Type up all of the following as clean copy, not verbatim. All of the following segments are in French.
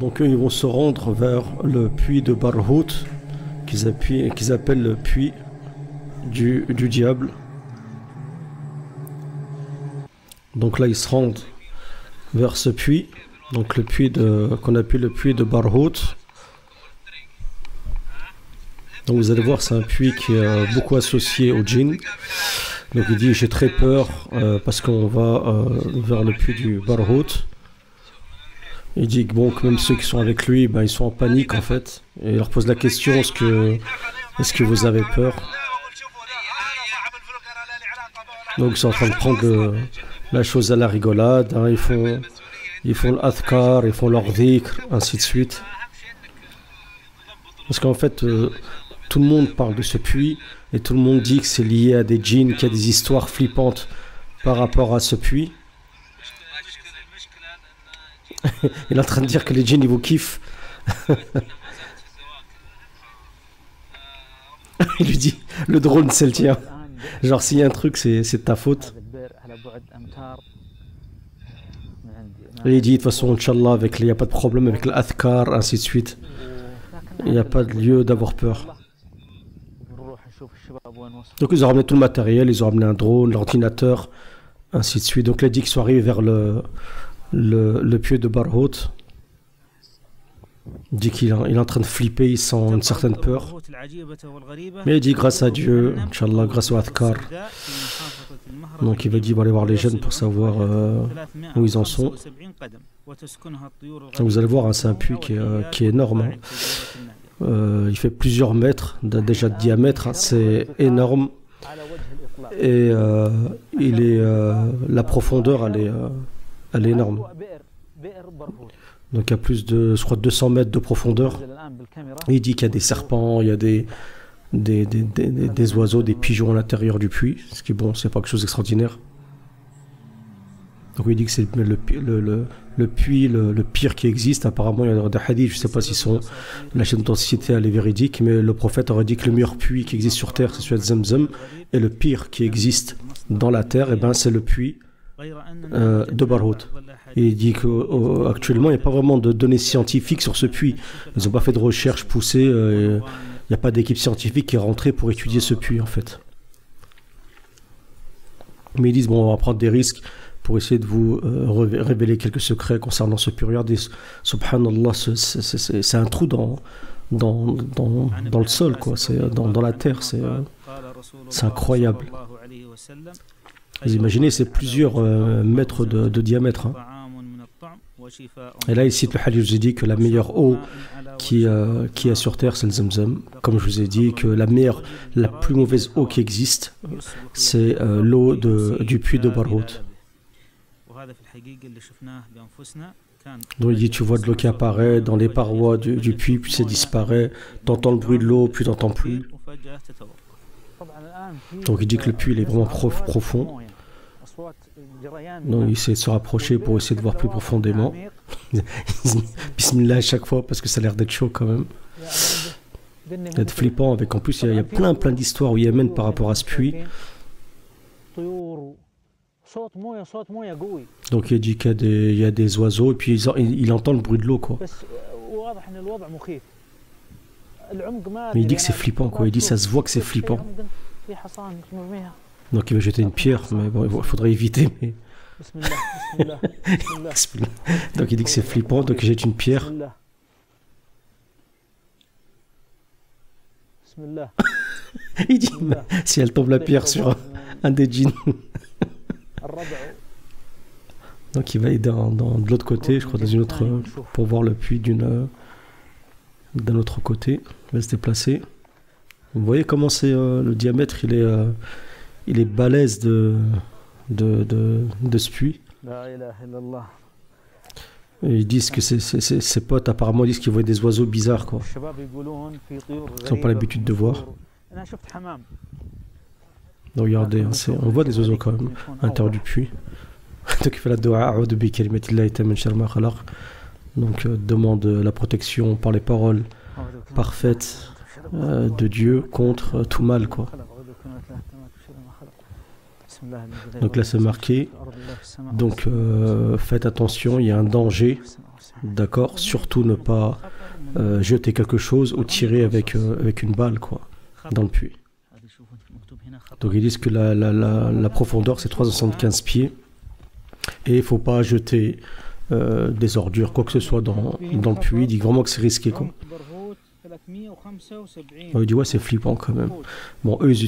Donc eux, ils vont se rendre vers le puits de Barhout, qu'ils appellent le puits du diable. Donc là, ils se rendent vers ce puits, donc le puits qu'on appelle le puits de Barhout. Donc vous allez voir, c'est un puits qui est beaucoup associé au djinn. Donc il dit, j'ai très peur parce qu'on va vers le puits du Barhout. Il dit que bon, que même ceux qui sont avec lui, ben, ils sont en panique en fait. Et il leur pose la question, est-ce que vous avez peur? Donc ils sont en train de prendre la chose à la rigolade, hein. Ils font l'adhkar, ils font leur dhikr, ainsi de suite. Parce qu'en fait, tout le monde parle de ce puits et tout le monde dit que c'est lié à des djinns, qu'il y a des histoires flippantes par rapport à ce puits. Il est en train de dire que les djinns ils vous kiffent. Il lui dit, le drone c'est le tien. Genre s'il y a un truc c'est de ta faute. Et il dit de toute façon Inch'Allah, il n'y a pas de problème avec l'adhkar, ainsi de suite. Il n'y a pas de lieu d'avoir peur. Donc ils ont ramené tout le matériel, ils ont ramené un drone, l'ordinateur, ainsi de suite. Donc il a dit qu'ils sont arrivés vers le puits de Barhout. Il dit qu'il est en train de flipper, il sent une certaine peur. Mais il dit grâce à Dieu, Inch'Allah, grâce au adhkar. Donc il va dire, va aller voir les jeunes pour savoir où ils en sont. Donc vous allez voir, hein, c'est un puits qui est énorme. Hein. Il fait plusieurs mètres déjà de diamètre, hein, c'est énorme. Et la profondeur, elle est énorme. Donc il y a plus de, je crois, 200 mètres de profondeur. Et il dit qu'il y a des serpents, il y a des oiseaux, des pigeons à l'intérieur du puits. Ce qui est bon, c'est pas quelque chose d'extraordinaire. Donc il dit que c'est le puits le pire qui existe. Apparemment, il y a des hadiths, je ne sais pas si la chaîne d'authenticité elle est véridique, mais le prophète aurait dit que le meilleur puits qui existe sur terre, c'est celui de Zamzam, et le pire qui existe dans la terre, eh ben, c'est le puits de Barhout. Et il dit qu'actuellement, il n'y a pas vraiment de données scientifiques sur ce puits. Ils n'ont pas fait de recherche poussée. Il n'y a pas d'équipe scientifique qui est rentrée pour étudier ce puits, en fait. Mais ils disent, bon, on va prendre des risques pour essayer de vous révéler quelques secrets concernant ce puits. Regardez, subhanallah, c'est un trou dans le sol, quoi. C'est dans la terre. C'est incroyable. Vous imaginez, c'est plusieurs mètres de diamètre. Hein. Et là, il cite le hadith, je vous ai dit que la meilleure eau qui est sur terre, c'est le Zamzam. Comme je vous ai dit que la plus mauvaise eau qui existe, c'est l'eau du puits de Barhout. Donc il dit, tu vois de l'eau qui apparaît dans les parois du puits, puis ça disparaît. T'entends le bruit de l'eau, puis t'entends plus. Donc il dit que le puits il est vraiment profond. Donc il essaie de se rapprocher pour essayer de voir plus profondément. Bismillah à chaque fois parce que ça a l'air d'être chaud quand même. D'être flippant avec en plus il y a plein d'histoires au Yémen par rapport à ce puits. Donc il dit qu'il y a des oiseaux et puis il entend le bruit de l'eau quoi. Mais il dit que c'est flippant quoi. Il dit ça se voit que c'est flippant. Donc il va jeter une pierre, mais bon, il faudrait éviter. Mais... donc il dit que c'est flippant, donc il jette une pierre. Il dit, si elle tombe la pierre sur un des djinns. Donc il va aller de l'autre côté, je crois, dans une autre, pour voir le puits d'un autre côté. Il va se déplacer. Vous voyez comment c'est le diamètre, il est balèze de ce puits. Et ils disent que ses potes apparemment disent qu'ils voient des oiseaux bizarres quoi. Ils n'ont pas l'habitude de voir. Donc regardez, on voit des oiseaux quand même à l'intérieur du puits. Donc il fait la dua, donc demande la protection par les paroles parfaites de Dieu contre tout mal quoi. Donc là c'est marqué, donc faites attention, il y a un danger d'accord, surtout ne pas jeter quelque chose ou tirer avec une balle, quoi, dans le puits. Donc ils disent que la profondeur c'est 375 pieds et il ne faut pas jeter des ordures, quoi que ce soit dans le puits. Il dit vraiment que c'est risqué, quoi. Il dit ouais, c'est flippant quand même. Bon, eux ils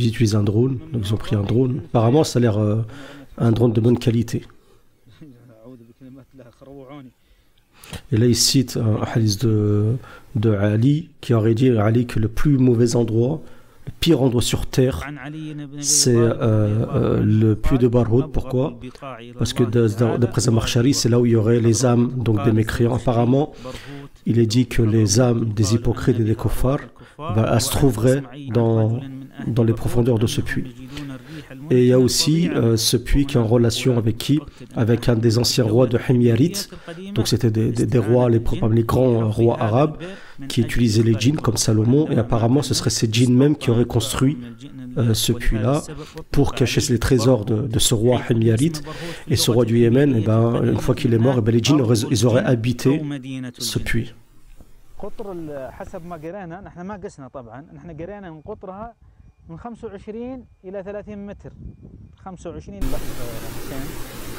utilisent un drone, donc ils ont pris un drone. Apparemment ça a l'air un drone de bonne qualité. Et là il cite un hadith de Ali qui aurait dit Ali que le plus mauvais endroit, le pire endroit sur terre, c'est le puits de Barhoud. Pourquoi? Parce que d'après Zamarchari, c'est là où il y aurait les âmes donc des mécréants. Apparemment, il est dit que les âmes des hypocrites et des kuffars, elles se trouveraient dans les profondeurs de ce puits. Et il y a aussi ce puits qui est en relation avec qui? Avec un des anciens rois de Himyarit. Donc c'était des rois, les grands rois arabes qui utilisaient les djinns comme Salomon. Et apparemment ce seraient ces djinns même qui auraient construit ce puits-là pour cacher les trésors de ce roi Himyarit. Et ce roi du Yémen, et ben, une fois qu'il est mort, et ben, les djinns ils auraient habité ce puits. من 25 إلى 30 متر 25 حسين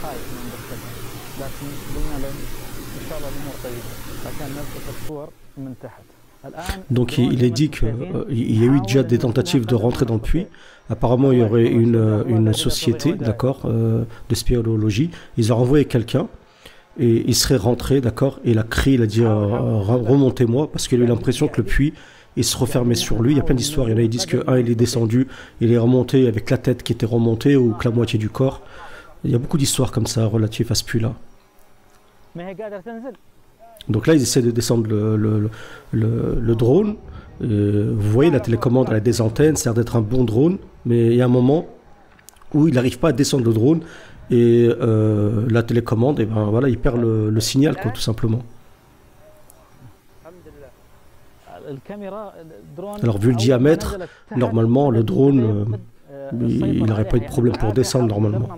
خايف من دقتها لكن قلنا له إن شاء الله الأمور طيبة عشان نلقط الصور من تحت. Donc il est dit qu'il y a eu déjà des tentatives de rentrer dans le puits. Apparemment il y aurait une société, d'accord, de spéléologie. Ils ont renvoyé quelqu'un et il serait rentré, d'accord, et il a crié, il a dit remontez-moi, parce qu'il a eu l'impression que le puits il se refermait sur lui. Il y a plein d'histoires. Il y en a qui disent qu'un il est descendu, il est remonté avec la tête qui était remontée ou que la moitié du corps. Il y a beaucoup d'histoires comme ça relatives à ce puits-là. Donc là, ils essaient de descendre le drone. Vous voyez, la télécommande, elle a des antennes, ça a l'air d'être un bon drone, mais il y a un moment où il n'arrive pas à descendre le drone et la télécommande, et ben voilà, il perd le signal, quoi, tout simplement. Alors vu le diamètre, normalement le drone, il n'aurait pas eu de problème pour descendre normalement.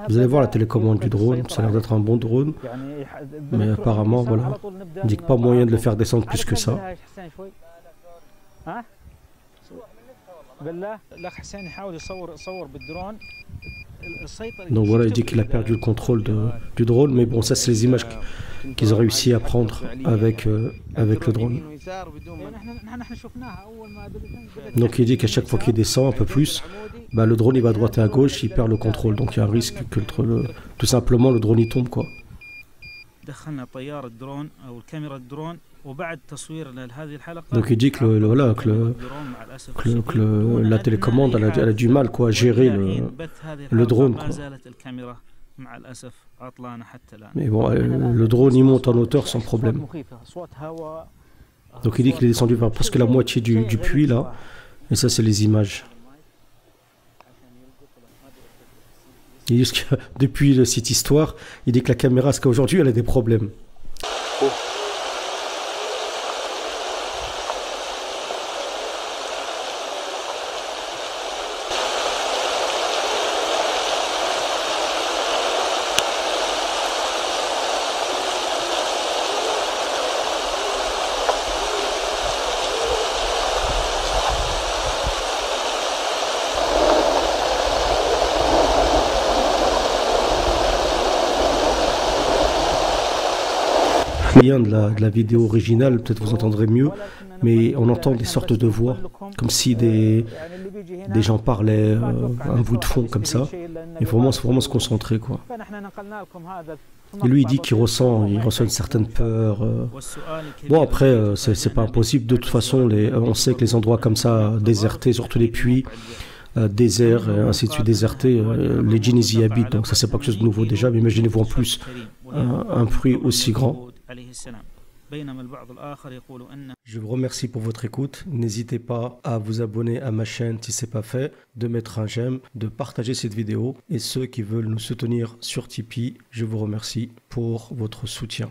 Vous allez voir la télécommande du drone, ça a l'air d'être un bon drone, mais apparemment voilà, il dit que pas moyen de le faire descendre plus que ça. Donc voilà, il dit qu'il a perdu le contrôle du drone, mais bon, ça c'est les images qu'ils ont réussi à prendre avec le drone. Donc il dit qu'à chaque fois qu'il descend un peu plus, bah, le drone il va à droite et à gauche, il perd le contrôle, donc il y a un risque que tout simplement le drone il tombe, quoi. Donc il dit que, la télécommande elle a du mal, quoi, à gérer le drone, quoi. Mais bon, le drone il monte en hauteur sans problème. Donc il dit qu'il est descendu vers presque la moitié du puits là, et ça c'est les images. Il dit que depuis cette histoire, il dit que la caméra, jusqu'à aujourd'hui, elle a des problèmes. Oh. De la vidéo originale, peut-être vous entendrez mieux, mais on entend des sortes de voix, comme si des gens parlaient, un bruit de fond comme ça. Il faut vraiment se concentrer, quoi. Et lui, il dit qu'il ressent une certaine peur. Bon, après, c'est pas impossible. De toute façon, on sait que les endroits comme ça, désertés, surtout les puits, déserts, et ainsi de suite, désertés, les djinns y habitent, donc ça c'est pas quelque chose de nouveau déjà, mais imaginez-vous en plus un puits aussi grand. Je vous remercie pour votre écoute. N'hésitez pas à vous abonner à ma chaîne si ce n'est pas fait, de mettre un j'aime, de partager cette vidéo. Et ceux qui veulent nous soutenir sur Tipeee, je vous remercie pour votre soutien.